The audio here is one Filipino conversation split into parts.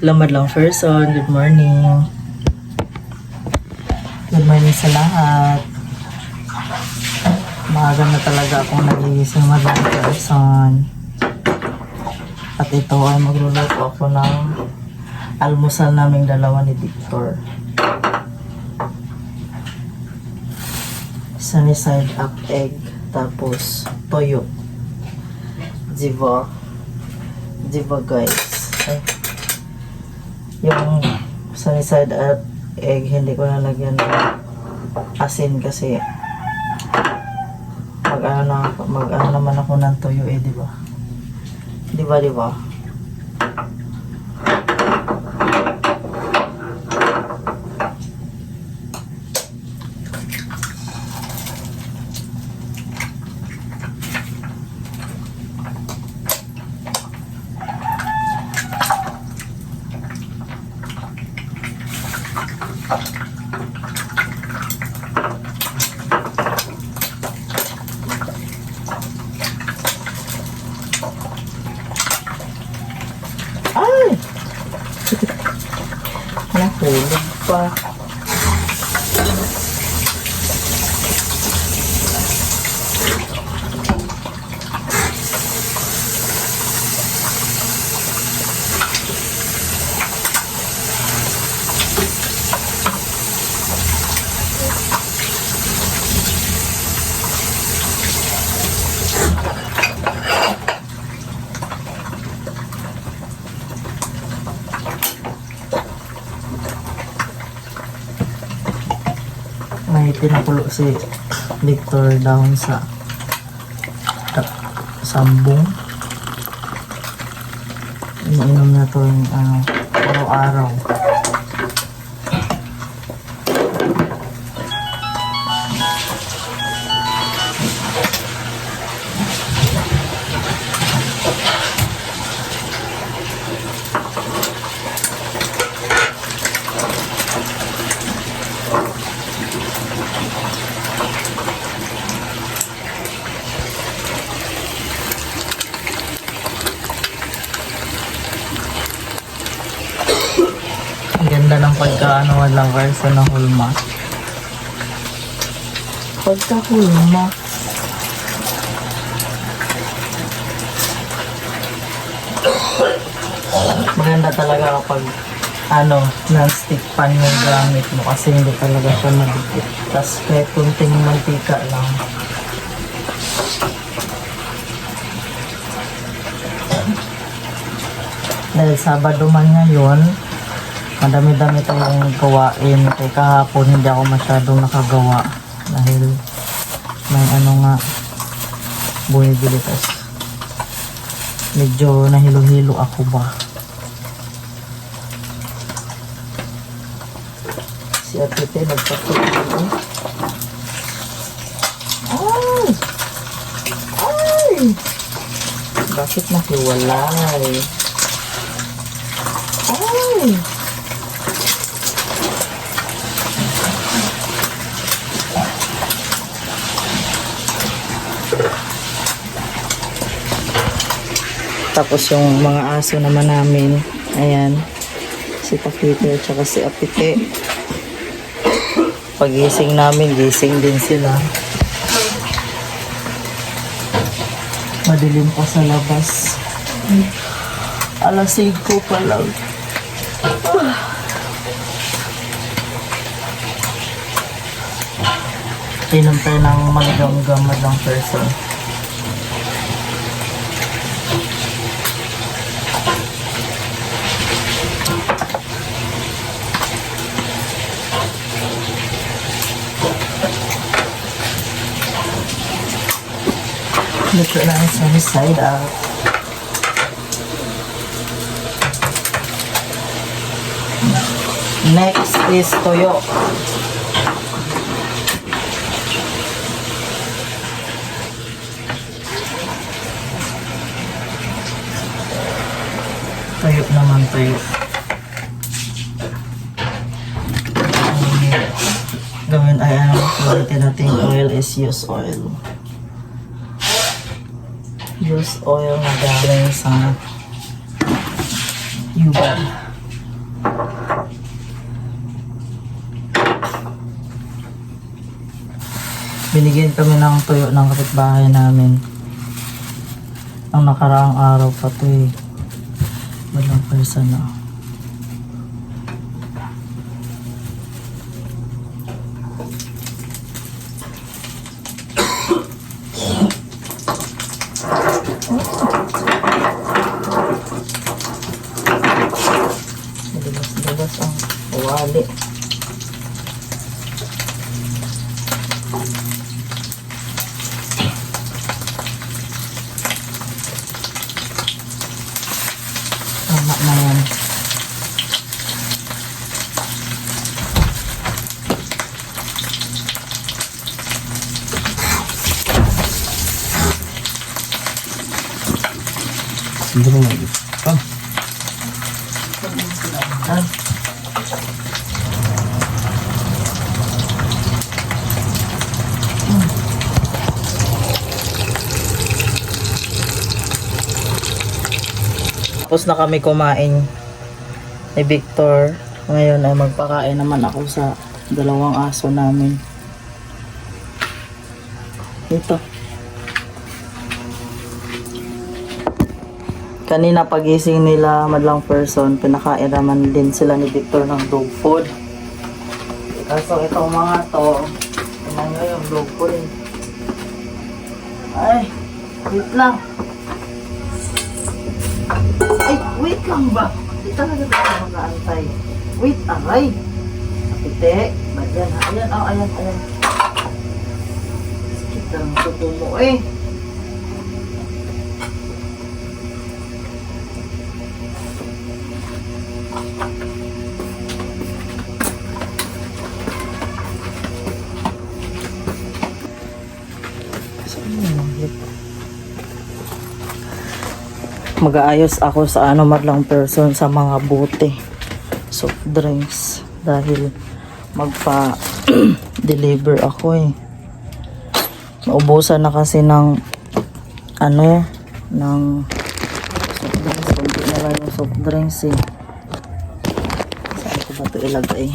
Lamad lang person, good morning. Good morning sa lahat. Maaga na talaga akong nagigising madlang person. At ito ay magluluto ako ng almusal naming dalawa ni Victor. Sunny side up egg, tapos toyo. Diva guys. Ay. Yung sunny side up egg, hindi ko nalagyan ng asin kasi mag-ano naman ako ng toyo di ba? Di ba? Ay! Nahulog pa. May pinakulo si Victor down sa sambong. Iniinom na to yung araw-araw. Ang ganda ng pagkaanoan lang verso ng hulma. Pagka-hulma. Maganda talaga kapag non-stick pan yung gamit mo kasi hindi talaga siya madikit. Tapos kahit kunting mantika lang. Dahil Sabado man ngayon, madami-dami tayong gawain. Kaya kahapon hindi ako masyadong nakagawa dahil may bumibili kasi medyo nahilo-hilo ako ba. Si Atite nagpatuloy. Ay! Bakit nahiwalay? Ay! Tapos yung mga aso naman namin, ayan, si Pakito at saka si Apite. Pagising namin, gising din sila. Madilim pa sa labas. Alas 5 pa lang. Inom tayo ng maligamgam ng person. Luto na ang sunny side up. Next is toyo. Toyo naman, toyo. Gawin ay gamitin natin oil is use oil. Use oil na galing sa Yuba. Binigyan kami ng tuyo ng kapitbahay namin. Ang nakaraang araw pa to eh. Walang person na. Dilas ang wali. Tama na yan. Siguro mo ito. Ay. Tapos na kami kumain ni Victor. Ngayon ay magpakain naman ako sa dalawang aso namin. Ito. Kanina pagising nila madlang person, pinakain naman din sila ni Victor ng dog food. Kaso itong mga to, tingnan nyo yung dog food eh. Ay, wait lang. Ay, wait lang ba? Di talaga tayo mag-aantay. Wait, aray. Kapite. Ba't yan? Ayan, oh, ayan, ayan. Sakit ka ng suko mo eh. Mag-aayos ako sa madlang person sa mga bote, soft drinks, dahil magpa-deliver ako eh. Naubusan na kasi ng ng soft drinks. Kunti na lang yung soft drinks eh. Saan ko ba ito ilagay?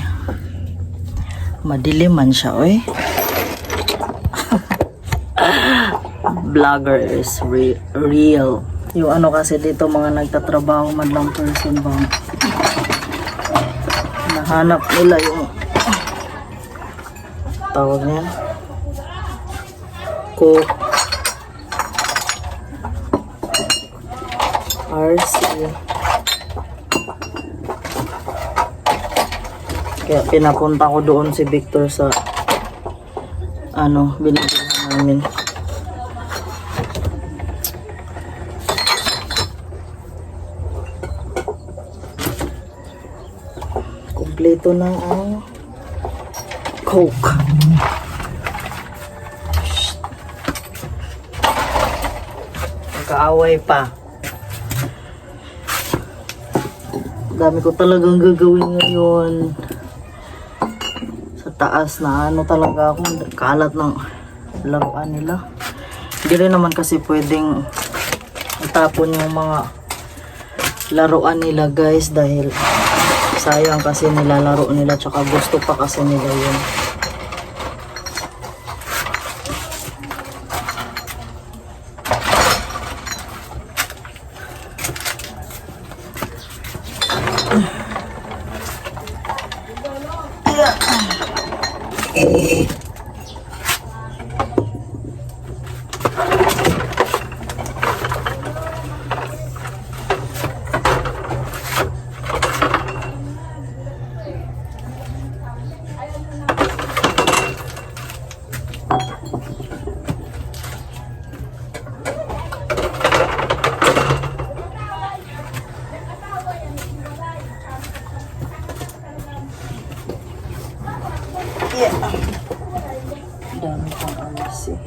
Madiliman siya eh. Vlogger is real. Yung kasi dito mga nagtatrabaho madlang person bang nahanap nila yung tawag niya cook RC, kaya pinapunta ko doon si Victor sa binibigyan namin. Kompleto na ang Coke. Magkaaway pa. Dami ko talagang gagawin ngayon. Sa taas na talaga ako. Kalat ng laruan nila. Hindi rin naman kasi pwedeng itapon yung mga laruan nila guys, dahil sayang kasi nilalaro nila, tsaka gusto pa kasi nila yun. Dami pang alis eh.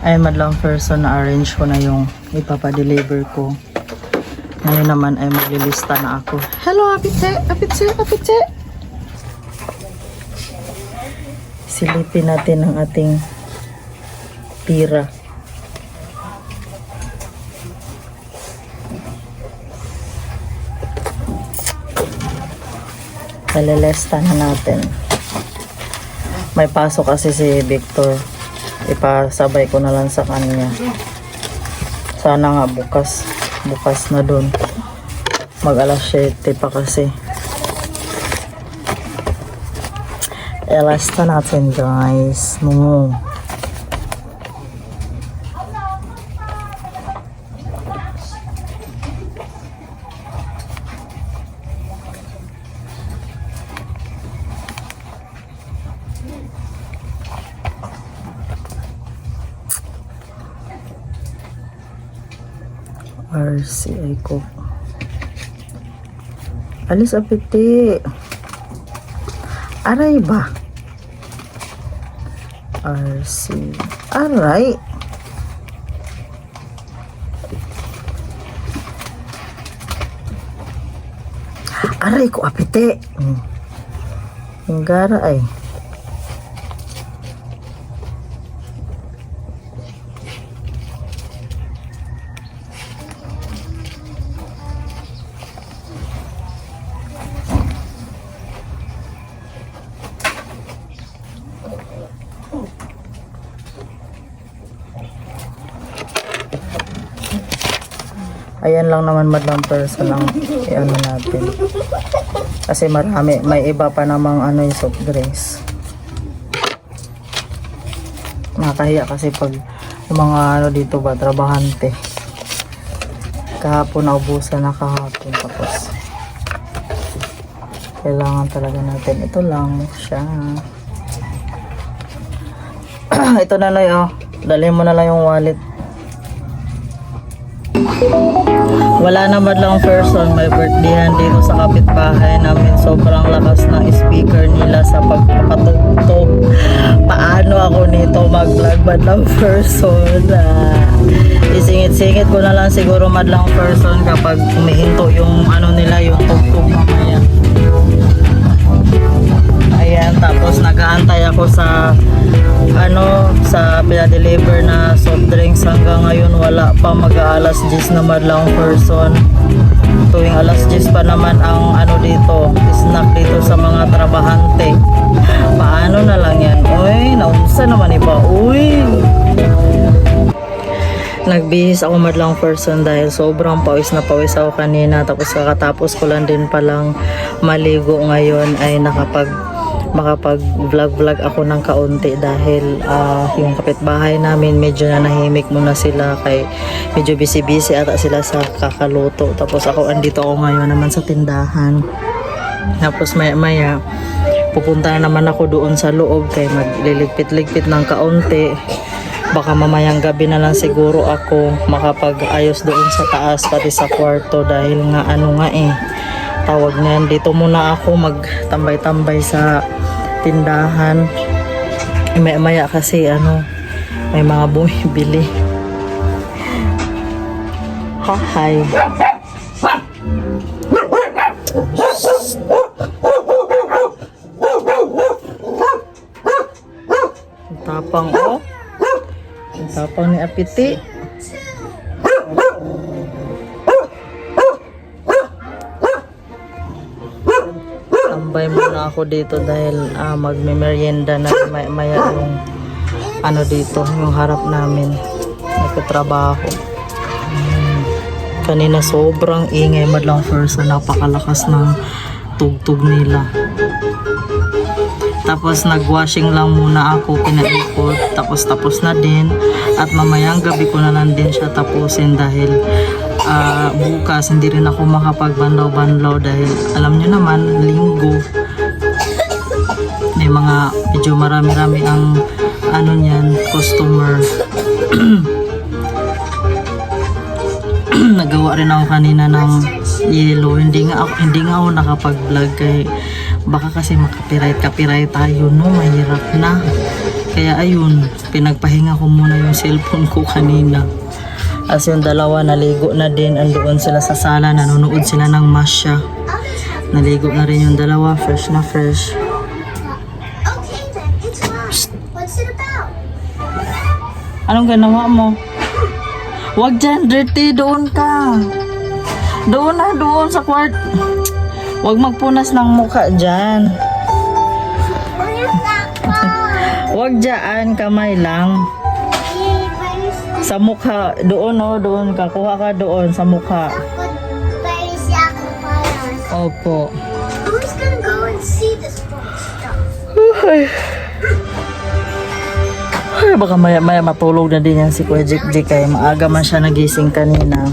ay madlang person na arrange ko na yung ipapadeliver ko. Ngayon naman ay maglilista na ako. Hello, Apitse! Apitse! Apitse! Silipin natin ang ating tira. Kalilesta na natin. May pasok kasi si Victor. Ipasabay ko na lang sa kanya. Sana nga bukas na dun. Mag alas 7 pa kasi. Elasta natin guys. No. RCI ko. Alis apiti. Aray ba? RC. Aray. Aray ko apiti. Yung gara ay. Ayan lang naman madlang person ang i-ano natin. Kasi marami, may iba pa namang ano yung soft drinks. Nakakahiya kasi pag yung mga ano dito ba, trabahante. Kahapon naubusan na kahapon tapos kailangan talaga natin. Ito lang siya. Ito na lang oh. Dalhin mo na lang yung wallet. Wala naman lang person, may birthdayhan dito sa kapitbahay namin. Sobrang lakas ng speaker nila sa pagpapatugtog. Paano ako nito mag-vlog madlang person? Isingit-singit ko na lang siguro madlang person kapag umihinto yung ano nila, yung tugtog mamaya. Ayan, tapos nag-aantay ako sa ano, sa pinadeliver na soft drinks. Hanggang ngayon wala pa, mag-aalas 10 na madlang person. Tuwing alas 10 pa naman ang ano dito, snack dito sa mga trabahante. Paano na lang yan? Uy, naunsa naman iba. Uy! Nagbihis ako madlang person dahil sobrang pawis na pawis ako kanina. Tapos kakatapos ko lang din palang maligo ngayon ay makapag-vlog ako ng kaunti dahil yung kapitbahay namin medyo na nahimik muna sila kay medyo busy ata sila sa kakaluto. Tapos andito ako ngayon naman sa tindahan. Tapos maya pupunta na naman ako doon sa loob kay magliligpit-ligpit ng kaunti. Baka mamayang gabi na lang siguro ako makapag-ayos doon sa taas pati sa kwarto dahil nga tawag na yan. Dito muna ako magtambay-tambay sa tindahan. Maya kasi may mga bumibili. Hi. Tapang tapang ni Apiti. Tambay muna ako dito dahil magme-merienda na maya yung dito, yung harap namin nagtatrabaho. Kanina sobrang ingay madlang first, napakalakas ng tugtog nila. Tapos nagwashing lang muna ako, pinaikot, tapos na din at mamayang gabi ko na lang din siya tapusin dahil bukas hindi rin ako makapagbanlaw-banlaw dahil alam nyo naman, linggo may mga medyo marami-rami ang niyan, customer. Nagawa rin ako kanina ng yellow, hindi nga ako nakapag-vlog kay baka kasi makapiright tayo, no, mahirap na. Kaya ayun, pinagpahinga ko muna yung cellphone ko kanina. As yung dalawa naligo na din, andoon sila sa sala, nanonood sila ng Masya. Naligo na rin yung dalawa, fresh na fresh. Okay then, it's fine. What's it about? Anong ginawa mo? Wag dyan, dirty, doon ka. Doon na, doon sa kwart. Wag magpunas ng mukha dyan. Where's that phone? Wag dyan, kamay lang. Sa mukha, doon oh, doon ka. Kuha ka doon sa mukha. Opo. Who's gonna go and see this fun stuff? Ay, baka maya matulog na din yan si Kuya Jik Jik kaya maaga man siya nagising kanina.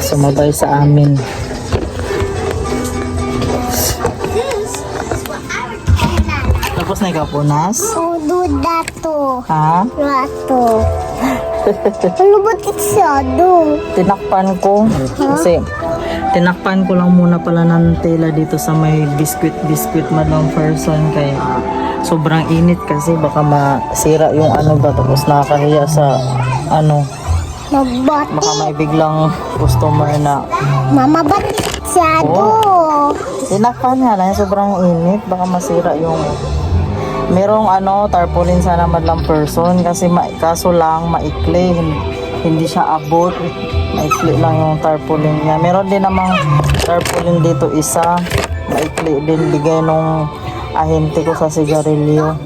Sumabay sa amin. This is what I would call that. Tapos na ikapunas? Oh, do that too. Ha? Rato. Ano ba siya? Do. Tinakpan ko. Kasi tinakpan ko lang muna pala ng tela dito sa may biscuit madlang person kaya sobrang init kasi baka masira yung ano ba tapos nakakahiya sa ano baka Mabati. may biglang customer na Mama, ba't siya? Do. tinakpan nga lang sobrang init baka masira yung merong ano tarpaulin sana madlang person kasi kaso lang maikli hindi siya abot maikli lang yung tarpaulin niya meron din namang tarpaulin dito isa maikli din bigay nung ahente ko sa sigarilyo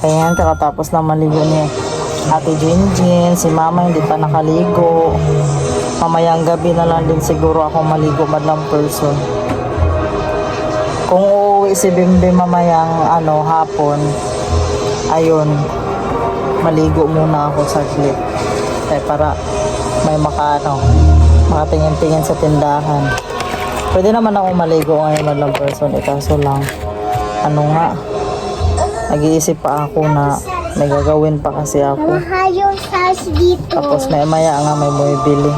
kaya yan kakatapos na maligo ni Ate Jinjin si mama hindi pa nakaligo mamayang gabi na lang din siguro ako maligo madlang person kung uuwi si Bimbe mamayang ano hapon ayun maligo muna ako saglit para may makatingin-tingin sa tindahan pwede naman ako maligo ngayon madlang person kaso lang ano nga nag-iisip pa ako na may gagawin pa kasi ako Mahayong size dito. tapos may maya nga may bumibili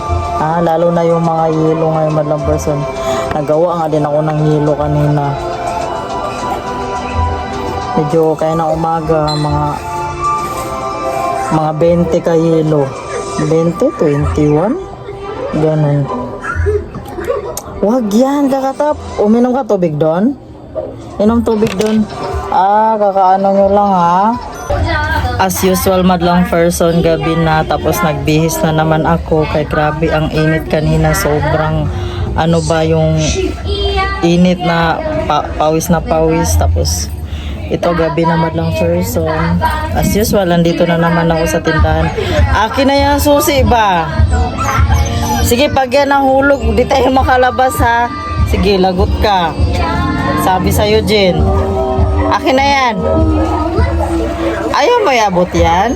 lalo na yung mga yelo ngayon madlang person nagawa nga din ako ng yelo kanina medyo kaya na umaga mga 20 ka yelo 20, 21 ganun wag yan kakatap uminom ka tubig doon inom tubig doon kakaano nyo lang ha as usual madlang person gabi na tapos nagbihis na naman ako kay grabe ang init kanina sobrang ano ba yung init na pawis na pawis tapos ito gabi na madlang person as usual nandito na naman ako sa tindahan akin na yung susi ba sige pag yan nahulog di tayo makalabas ha sige lagot ka sabi sa'yo Jen akin na yan ayaw mo iabot yan